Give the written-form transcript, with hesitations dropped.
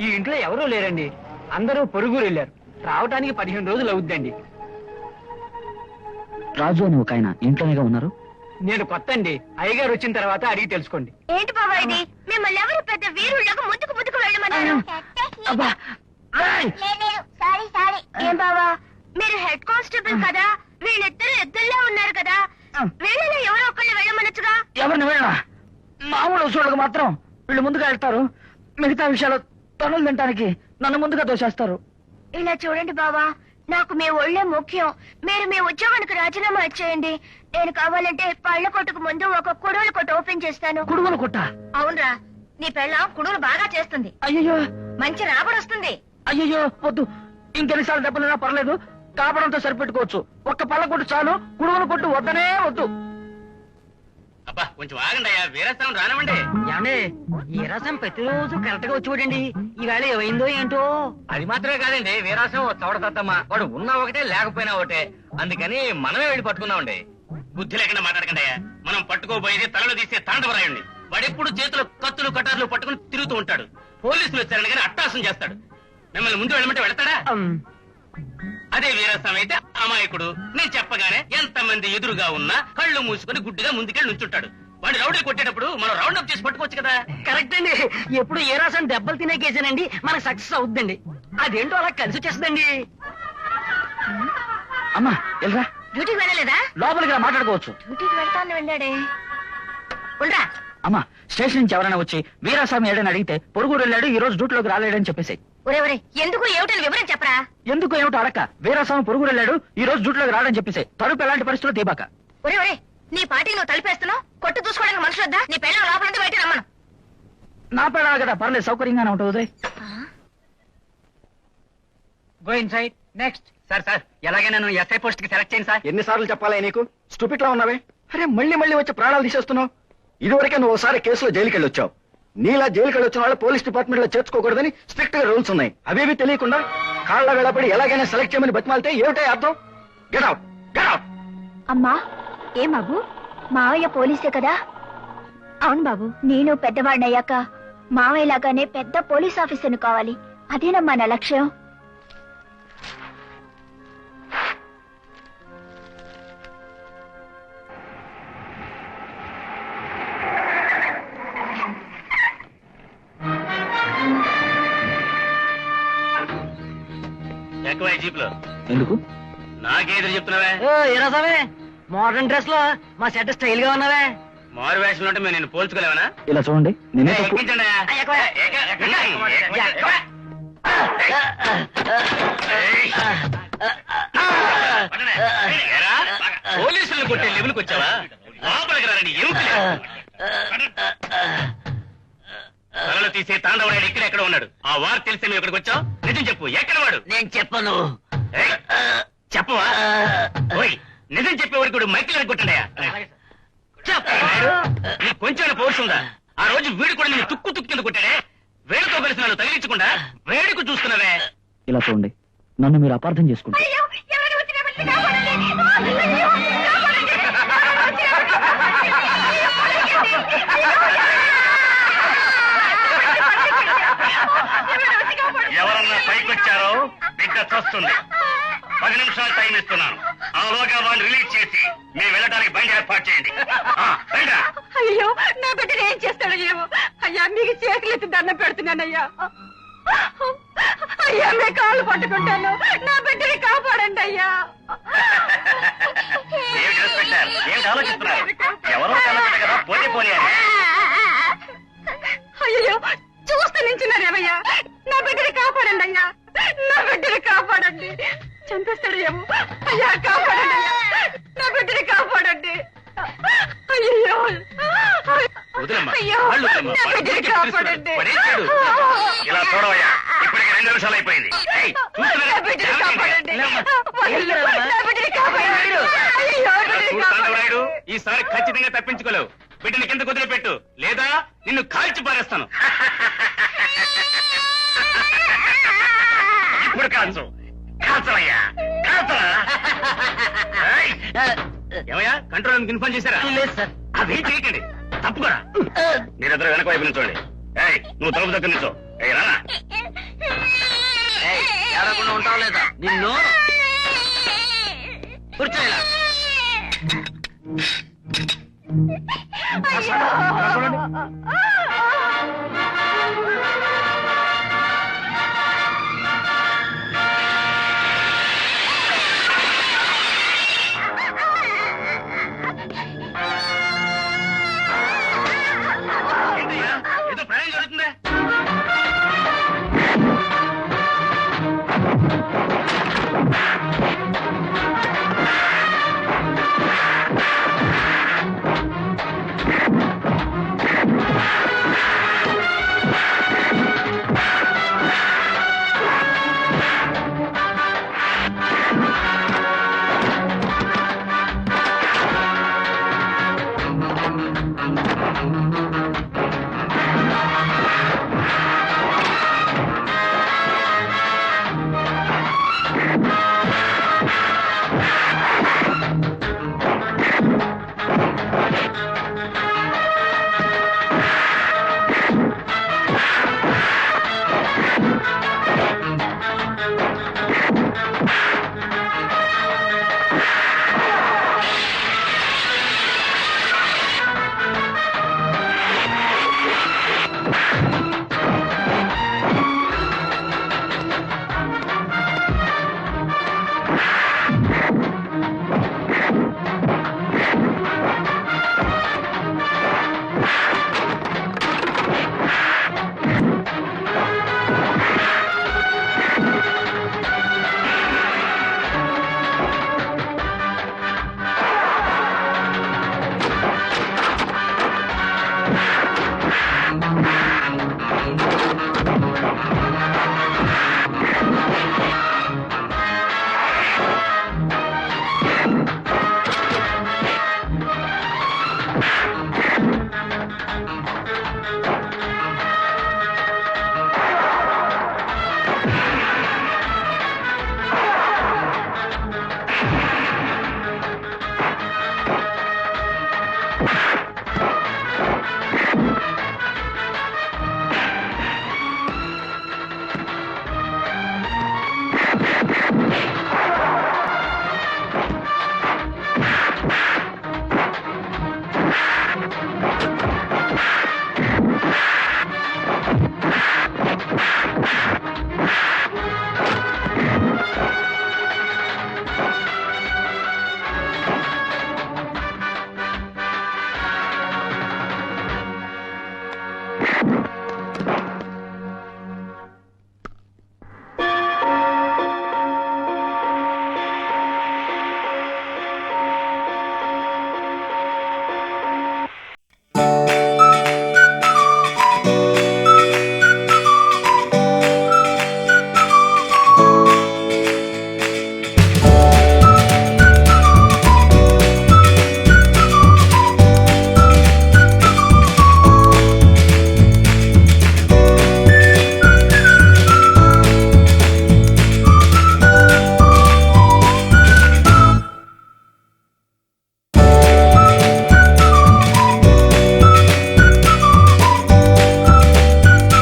ఈ ఇంట్లో ఎవరూ లేరండి, అందరూ పొరుగురు వెళ్ళారు. రావటానికి 15 రోజులు అవుద్దండి. రాజు అని ఒక ఆయన ఇంట్లోనేగా ఉన్నారు. నేను కొత్త అండి, అయ్యగారు వచ్చిన తర్వాత అడిగి తెలుసుకోండి. ఏంటి బాబా ఇది? మిమ్మల్ని ఎవరు పెద్ద వీరుళ్ళగా ముందుకు వెళ్ళమన్నారు? ఏం బావా, మీరు హెడ్ కానిస్టేబుల్ కదా, వీళ్ళిద్దరు ఎద్దుల్లో ఉన్నారు కదా, వీళ్ళలో ఎవరో ఒకళ్ళు వెళ్ళమనొచ్చుగా. ఎవరిని వెళ్ళా? మామూలు ఉసుళ్ళకు మాత్రం వీళ్ళు ముందుగా వెళ్తారు. మిగతా విషయాలు తనులు తినడానికి నన్ను ముందుగా దోషేస్తారు. ఇలా చూడండి బావా, నాకు మీ ఒళ్ళే ముఖ్యం. మీరు మీ ఉద్యోగానికి రాజీనామా ఇచ్చేయండి. నేను కావాలంటే పళ్ళ కొట్టుకు ముందు ఒక కుడువుల కొట్టు ఓపెన్ చేస్తాను. కుడుగులు కొట్ట? అవునరా, నీ పెళ్ళం కుడువులు బాగా చేస్తుంది. అయ్యో మంచి రాబడి వస్తుంది. అయ్యో వద్దు, ఇంకెన్నిసార్లు దెబ్బలైనా పర్లేదు, కాపడంతో సరిపెట్టుకోవచ్చు. ఒక్క పళ్ళ కొట్టు చాలు, కుడుగులు కొట్టు వద్దనే వద్దు. అబ్బా కొంచెం ఆగండి అయ్యా, వీరస్థానం రానివ్వండి. ఏమండి, ఈ రసం ప్రతిరోజు కరెక్ట్ గా వచ్చి చూడండి. ఈవేళ ఏమైందో ఏంటో. అది మాత్రమే కాదండి, వీరాసం చౌడతమ్మా, వాడు ఉన్నా ఒకటే లేకపోయినా ఒకటే, అందుకని మనమే వెళ్ళి పట్టుకున్నామండి. బుద్ధి లేకుండా మాట్లాడకండి అయ్యా, మనం పట్టుకోబోయేది తలలో తీసే తాండవరాయండి. వాడెప్పుడు చేతులు కత్తులు కటార్లు పట్టుకుని తిరుగుతూ ఉంటాడు. పోలీసులు వచ్చారని కానీ అట్టాసం చేస్తాడు. మిమ్మల్ని ముందు వెళ్ళమంటే వెళతాడా? అదే వీరస్వామి అయితే అమాయకుడు, నేను చెప్పగానే ఎంతమంది ఎదురుగా ఉన్నా కళ్ళు మూసుకుని గుడ్డిగా ముందుకెళ్ళి నుంచుంటాడు. వాడు రౌడీలు కొట్టేటప్పుడు మనం రౌండ్ అప్ చేసి పట్టుకోవచ్చు కదా. కరెక్ట్ అండి, ఎప్పుడు ఏ రాసం దెబ్బలు తినే కేసానండి మనకు సక్సెస్ అవుద్దండి. అదేంటో అలా కలిసి వచ్చేస్తుందండి. అమ్మా వెళ్ళరా, డ్యూటీకి వెళ్ళలేదా? లోపలికి మాట్లాడుకోవచ్చు. డ్యూటీకి వెళ్తాను వెళ్ళాడే. ఉండరా. అమ్మా స్టేషన్ నుంచి ఎవరైనా వచ్చి వీరాస్వామి ఏడని అడిగితే పొరుగురు వెళ్ళాడు, ఈ రోజు డ్యూటీలోకి రాలేడని చెప్పేసి. ఒరే ఒరే, ఎందుకు ఏమిటని వివరం చెప్పరా. ఎందుకు ఏమిటో అడక్క, వీరాస్వామి పొరుగురు వెళ్ళాడు, ఈ రోజు డ్యూటీలోకి రాడని చెప్పేసి. తలుపు ఎలాంటి పరిస్థితుల్లో తీబాక. ఒరే ఒరే, నీ పార్టీకి నువ్వు తలిపేస్తున్నావు. కొట్టు చూసుకోవడానికి మనుషులు వద్దా? నీ పెళ్ళ లోపల నుండి బయట రమ్మను. నా పేడ కదా, పర్లేదు, సౌకర్యంగానే ఉంటుంది. Go in side. Next. Sir ఎలాగైనా నువ్వు ఎస్ఐ పోస్ట్ కి సెలెక్ట్ చేయండి సార్. ఎన్నిసార్లు చెప్పాలా నీకు? స్టూపిడ్ లా ఉన్నావే. అరే మళ్ళీ వచ్చి ప్రాణాలు తీసేస్తున్నావు. ఇదివరకే నువ్వు ఒకసారి కేసులో జైలుకి వెళ్ళొచ్చావు. నీలా జైలుకి వెళ్ళొచ్చిన వాళ్ళు పోలీస్ డిపార్ట్మెంట్ లో చేర్చుకోకూడదని స్ట్రిక్ట్ గా రూల్స్ ఉన్నాయి. అవేవి తెలియకుండా కాళ్ళ వేళపడి ఎలాగైనా సెలెక్ట్ చేయమని బతిమాలితే ఏమిటే అర్థం? Get out, get out. అమ్మా, ఏం బాబు, మావయ్య పోలీసే కదా? అవును బాబు, నేను పెద్దవాడినయ్యాక మావయ్యలాగానే పెద్ద పోలీస్ ఆఫీసర్ని కావాలి. అదేనమ్మా నా లక్ష్యం. ఎక్కువ జీప్ లో ఎందుకు? నాకేదో చెప్తున్నావే? ఏ రాసావే, మోడర్న్ డ్రెస్ లో మా సెట్ స్టైల్ గా ఉన్నావే. మారు వేషంలో ఉంటే మేము నేను పోల్చుకోలేవనా? ఇలా చూడండి, నేనే తప్పు. ఎక్కించండి. పోలీసులను కొట్టే లెవెల్కి వచ్చావా? లోపలికి రారండి, ఎముకలు తలలు తీసే తాండవాడు ఎక్కడ ఉన్నాడు? ఆ వారు తెలిసి నువ్వు ఇక్కడికి వచ్చావు? నిజం చెప్పు, ఎక్కడ వాడు? నేను చెప్పను. చెప్పవా? ఓయ్, నిజం చెప్పే వరకు మైకిల్ కొట్టండియా. నీకు కొంచెం పౌరుషుందా? ఆ రోజు వీడు కూడా నేను తుక్కు కింద కొట్టాడే. వేడితో కలిసి నన్ను తగిలించకుండా వేడుకు చూస్తున్నావే. ఇలా చూడండి, నన్ను మీరు అపార్థం చేసుకుంటారు. ఎవరన్నా పైకొచ్చారో బిడ్డ చస్తుంది. 10 నిమిషాలు టైం ఇస్తున్నాను. ఆలోగా వాళ్ళని రిలీజ్ చేసి మేము వెళ్ళడానికి బండి ఏర్పాటు చేయండి. అయ్యో, నా బిడ్డను ఏం చేస్తాడో ఏమో. అయ్యా, మీకు చేతులెత్తి దండం పెడుతున్నానయ్యా. అయ్యా, మీ కాళ్ళు పట్టుకుంటాను. నా బిడ్డని కాపాడండి అయ్యా. ఏమిటి ఆలోచిస్తున్నారు? ఎవరో కదా పోతే పోనీ. అయ్యో, చూస్తూ నించున్నారేమయ్యా. నా బిడ్డని కాపాడండి అయ్యా. నా బిడ్డని కాపాడండి. చంపేస్తాడు ఏమో. అయ్యా, కాపాడండి అయ్యా. నా బిడ్డని కాపాడండి. అయ్యో, నా బిడ్డని కాపాడండి. ఇలా చూడవయ్యా, ఇప్పటికి 2 నిమిషాలు అయిపోయింది. నా బిడ్డని కాపాడండి. నా బిడ్డని కాపాడండి. అయ్యో, రాయుడు, ఈసారి ఖచ్చితంగా తప్పించుకోలేవు. బిడ్డని కింద కుదిరిపెట్టు, లేదా నిన్ను కాల్చి పారేస్తాను. ఇప్పుడు కాల్చు, కాల్చవయ్యా, కాల్చరా. ఏమయ్యా, కంట్రోల్ రూమ్ ఇన్ఫార్మ్ చేశారా? లేదు సార్. అవి చేయకండి, తప్పుకోరా. మీరిద్దరు వెనక వైపు నిల్చోండి. నువ్వు తలుపు దగ్గర నిల్చో. రానా ఏడకుండా ఉంటావు లేదా నిన్ను కూర్చోలా అయ్యో.